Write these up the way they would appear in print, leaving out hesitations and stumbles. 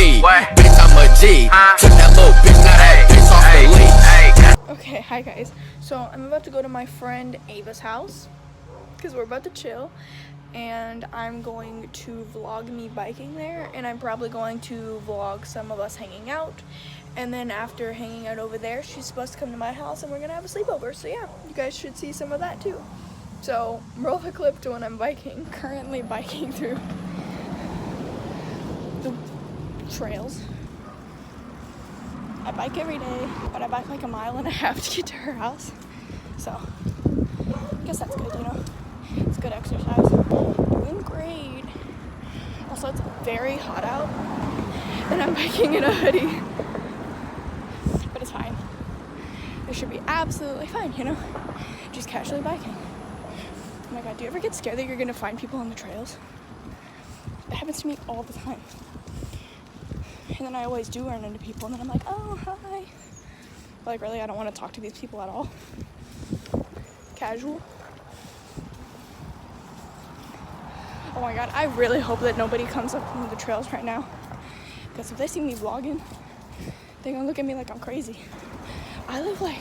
P. Bitch, I'm a G. Took that little bitch, now that bitch off the leash. Okay, hi guys. So I'm about to go to my friend Ava's house because we're about to chill, and I'm going to vlog me biking there, and I'm probably going to vlog some of us hanging out, and then after hanging out over there, she's supposed to come to my house and we're gonna have a sleepover. So yeah, you guys should see some of that too. So roll the clip to when I'm biking. Currently biking through the trails. I bike every day, but I bike like 1.5 miles to get to her house. So I guess that's good, you know. It's good exercise. Doing great. Also, it's very hot out, and I'm biking in a hoodie. But it's fine. It should be absolutely fine, you know. Just casually biking. Oh my god, do you ever get scared that you're gonna find people on the trails? That happens to me all the time. And then I always do run into people, and then I'm like, oh, hi. But like, really, I don't want to talk to these people at all. Casual. Oh my god, I really hope that nobody comes up from the trails right now. Because if they see me vlogging, they're gonna look at me like I'm crazy. I live like...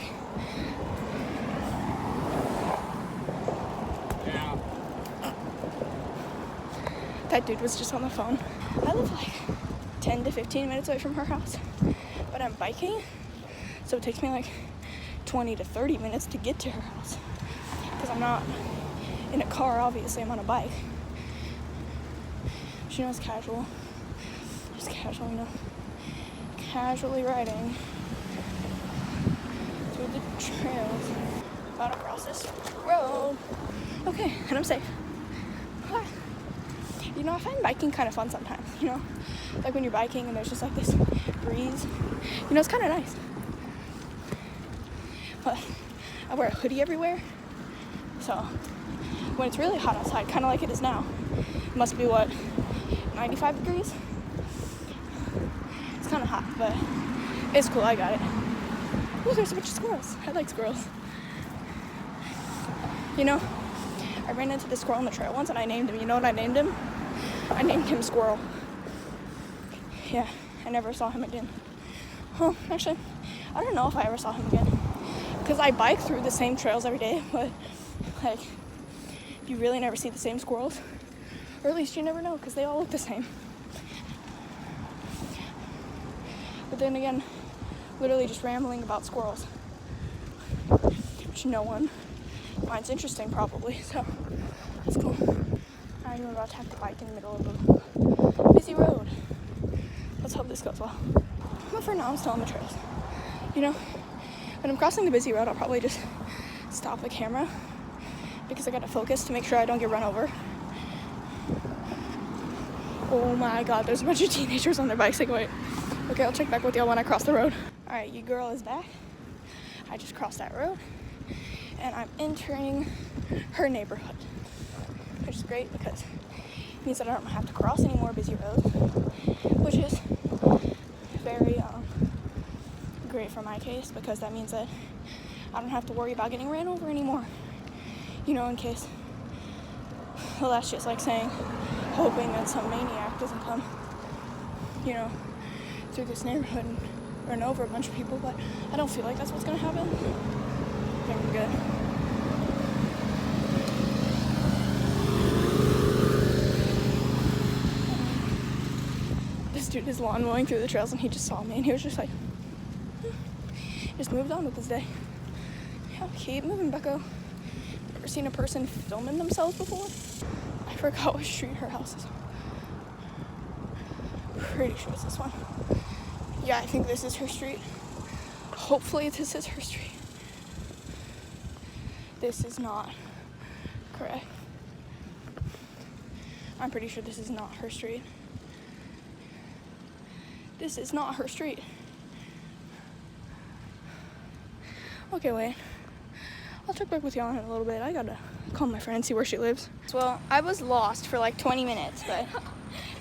That dude was just on the phone. I live like 10 to 15 minutes away from her house, but I'm biking, so it takes me like 20 to 30 minutes to get to her house, because I'm not in a car, obviously, I'm on a bike. She knows casual, just casual, you know, casually riding through the trails, about to cross this road. Okay, and I'm safe. You know, I find biking kind of fun sometimes, you know? Like when you're biking and there's just like this breeze. You know, it's kind of nice. But I wear a hoodie everywhere. So when it's really hot outside, kind of like it is now, it must be what, 95 degrees? It's kind of hot, but it's cool, I got it. Ooh, there's a bunch of squirrels. I like squirrels. You know, I ran into this squirrel on the trail once and I named him. You know what I named him? I named him Squirrel. Yeah, I never saw him again. Well, actually, I don't know if I ever saw him again. Because I bike through the same trails every day, but, like, you really never see the same squirrels. Or at least you never know, because they all look the same. But then again, literally just rambling about squirrels. Which no one finds interesting, probably, so that's cool. I'm about to have to bike in the middle of a busy road. Let's hope this goes well. But for now, I'm still on the trails. You know, when I'm crossing the busy road, I'll probably just stop the camera because I gotta focus to make sure I don't get run over. Oh my god, there's a bunch of teenagers on their bikes. Like, wait. Okay, I'll check back with y'all when I cross the road. Alright, your girl is back. I just crossed that road, and I'm entering her neighborhood, which is great because it means that I don't have to cross any more busy roads, which is very great for my case, because that means that I don't have to worry about getting ran over anymore, you know, in case, well, that's just like saying, hoping that some maniac doesn't come, you know, through this neighborhood and run over a bunch of people, but I don't feel like that's what's gonna happen. Very good. This dude is lawn mowing through the trails and he just saw me and he was just like, just moved on with his day. Yeah, keep moving, Becco. Ever seen a person filming themselves before? I forgot what street her house is on. Pretty sure it's this one. Yeah, I think this is her street. Hopefully this is her street. This is not correct. I'm pretty sure this is not her street. This is not her street. Okay, wait. I'll check back with y'all in a little bit. I gotta call my friend and see where she lives. Well, I was lost for like 20 minutes, but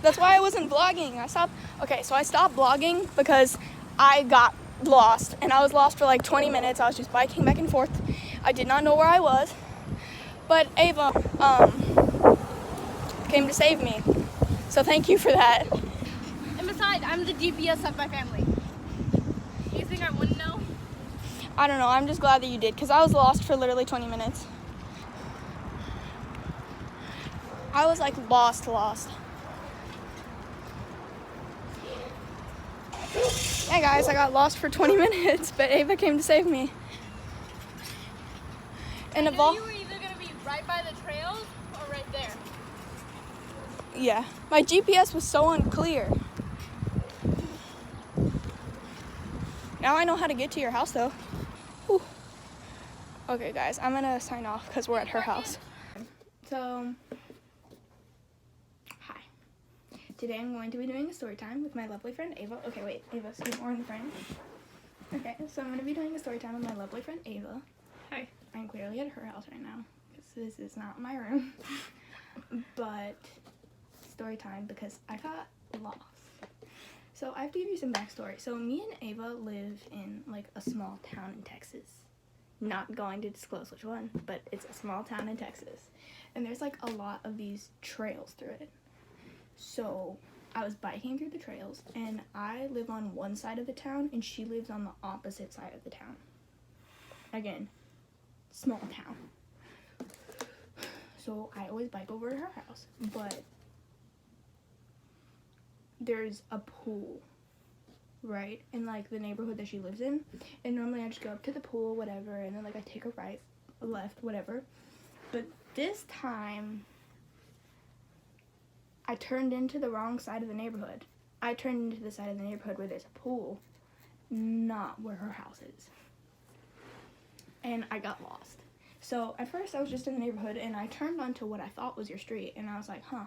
that's why I wasn't vlogging. I stopped vlogging because I got lost, and I was lost for like 20 minutes. I was just biking back and forth. I did not know where I was, but Ava came to save me, so thank you for that. And Besides, I'm the GPS of my family. You think I wouldn't know? I don't know. I'm just glad that you did, because I was lost for literally 20 minutes. I was like lost. Hey guys, I got lost for 20 minutes, but Ava came to save me. And I knew you were either going to be right by the trails or right there. Yeah, my GPS was so unclear. Now I know how to get to your house though. Whew. Okay guys, I'm gonna sign off because we're at her house. So, hi. Today I'm going to be doing a story time with my lovely friend Ava. Okay, wait, Ava, scoot more in the front. Okay, so I'm gonna be doing a story time with my lovely friend Ava. Hi. I'm clearly at her house right now because this is not my room. But story time because I got lost. So I have to give you some backstory. So me and Ava live in like a small town in Texas. Not going to disclose which one, but it's a small town in Texas. And there's like a lot of these trails through it. So I was biking through the trails and I live on one side of the town and she lives on the opposite side of the town. Again, small town. So I always bike over to her house, but there's a pool, right, in like the neighborhood that she lives in, and normally I just go up to the pool, whatever, and then like I take a right, a left, whatever. But this time I turned into the wrong side of the neighborhood. I turned into the side of the neighborhood where there's a pool, not where her house is. And I got lost. So at first I was just in the neighborhood and I turned onto what I thought was your street and I was like, huh,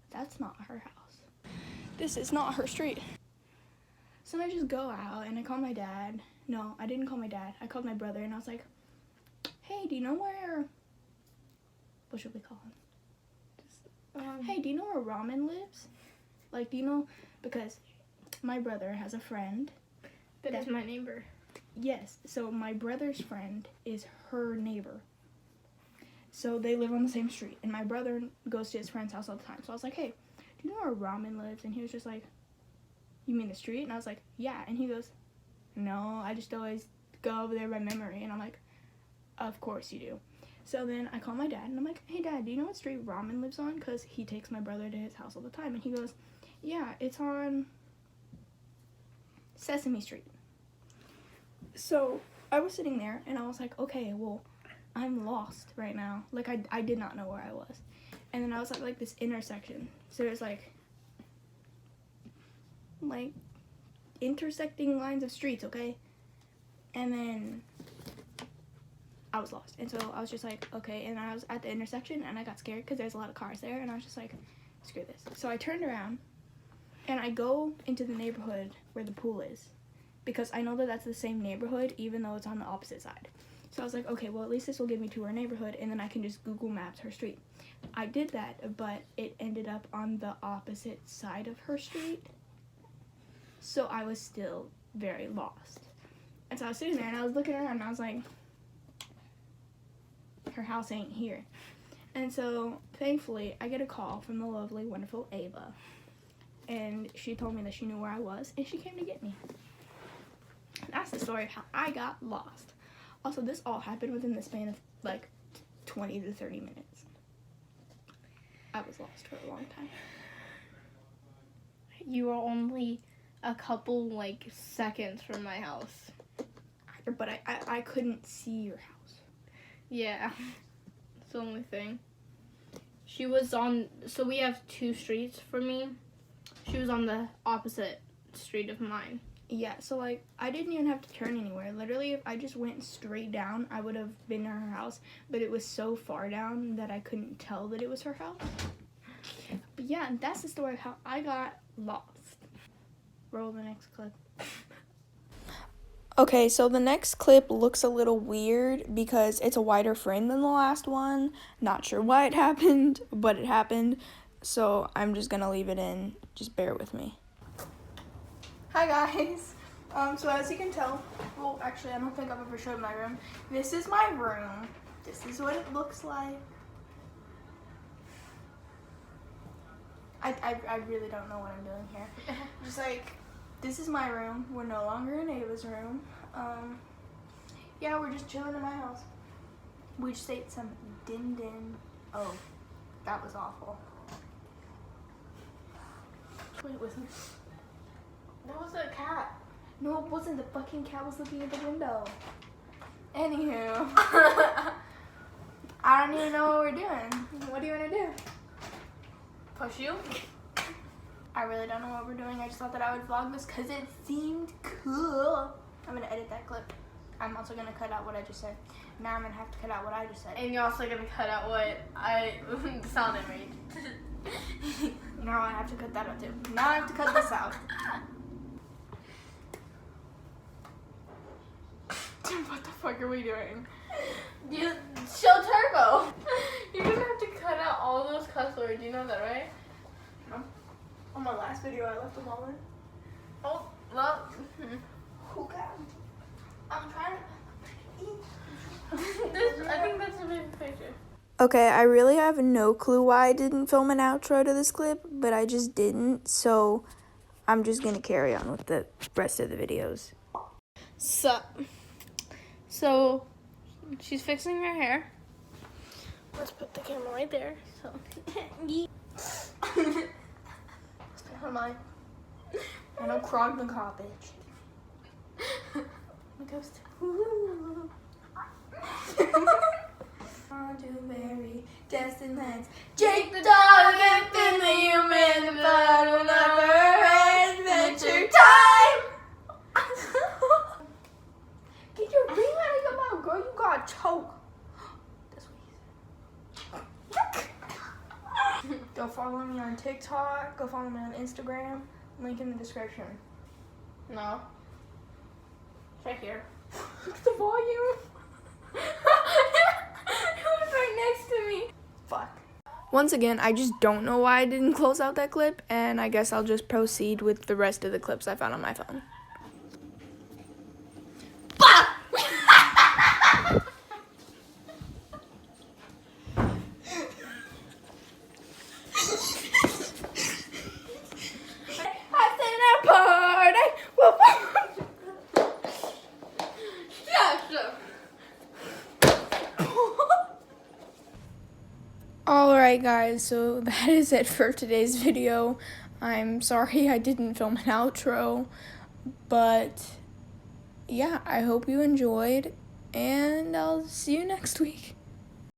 that's not her house. This is not her street. So I just go out and I call my dad. No, I didn't call my dad. I called my brother and I was like, hey, do you know where, what should we call him? Hey, do you know where Ramen lives? Like, do you know, because my brother has a friend. That is my neighbor. Yes, so my brother's friend is her neighbor. So they live on the same street, and my brother goes to his friend's house all the time. So I was like, hey, do you know where Ramen lives? And he was just like, you mean the street? And I was like, yeah. And he goes, no, I just always go over there by memory. And I'm like, of course you do. So then I call my dad, and I'm like, hey, Dad, do you know what street Ramen lives on? Because he takes my brother to his house all the time. And he goes, yeah, it's on Sesame Street. So I was sitting there and I was like, okay, well, I'm lost right now. Like I did not know where I was. And then I was at like this intersection. So there's like intersecting lines of streets, okay? And then I was lost. And so I was just like, okay. And I was at the intersection and I got scared because there's a lot of cars there. And I was just like, screw this. So I turned around and I go into the neighborhood where the pool is. Because I know that that's the same neighborhood, even though it's on the opposite side. So I was like, okay, well, at least this will get me to her neighborhood, and then I can just Google Maps her street. I did that, but it ended up on the opposite side of her street. So I was still very lost. And so I was sitting there, and I was looking around, and I was like, her house ain't here. And so, thankfully, I get a call from the lovely, wonderful Ava. And she told me that she knew where I was, and she came to get me. That's the story of how I got lost. Also, this all happened within the span of like 20 to 30 minutes. I was lost for a long time. You were only a couple like seconds from my house. But I couldn't see your house. Yeah, that's the only thing. She was on, so we have two streets for me. She was on the opposite street of mine. Yeah, so like I didn't even have to turn anywhere. Literally, if I just went straight down, I would have been to her house. But it was so far down that I couldn't tell that it was her house. But yeah, that's the story of how I got lost. Roll the next clip. Okay, so the next clip looks a little weird because it's a wider frame than the last one. Not sure why it happened, but it happened. So I'm just gonna leave it in. Just bear with me. Hi guys. So as you can tell, well actually I don't think I've ever showed my room. This is my room. This is what it looks like. I really don't know what I'm doing here. Just like, this is my room. We're no longer in Ava's room. Yeah, we're just chilling in my house. We just ate some din din. Oh, that was awful. Wait, wasn't it? That was a cat. No, it wasn't. The fucking cat was looking at the window. Anywho. I don't even know what we're doing. What do you want to do? Push you? I really don't know what we're doing. I just thought that I would vlog this because it seemed cool. I'm going to edit that clip. I'm also going to cut out what I just said. Now I'm going to have to cut out what I just said. And you're also gonna cut out what I sounded made. Now I have to cut that out too. Now I have to cut this out. What the fuck are we doing? You show Turbo. You're gonna have to cut out all those cuss words. You know that, right? No. On my last video, I left them all in. Oh, well. Who got them? I'm trying to eat. I think that's a big picture. Okay, I really have no clue why I didn't film an outro to this clip, but I just didn't, so I'm just gonna carry on with the rest of the videos. So she's fixing her hair. Let's put the camera right there. So Let's put her mine. I don't crog the garbage. My ghost. On to very distant lands. Jake the dog and Finn the human. The fun will never end. Adventure time. Get your ring out of your mouth, girl. You got choke. That's what he said. Go follow me on TikTok. Go follow me on Instagram. Link in the description. no. Right here. Look at the volume. It was right next to me. Fuck. Once again, I just don't know why I didn't close out that clip, and I guess I'll just proceed with the rest of the clips I found on my phone. Alright guys, so that is it for today's video. I'm sorry I didn't film an outro, but yeah, I hope you enjoyed, and I'll see you next week.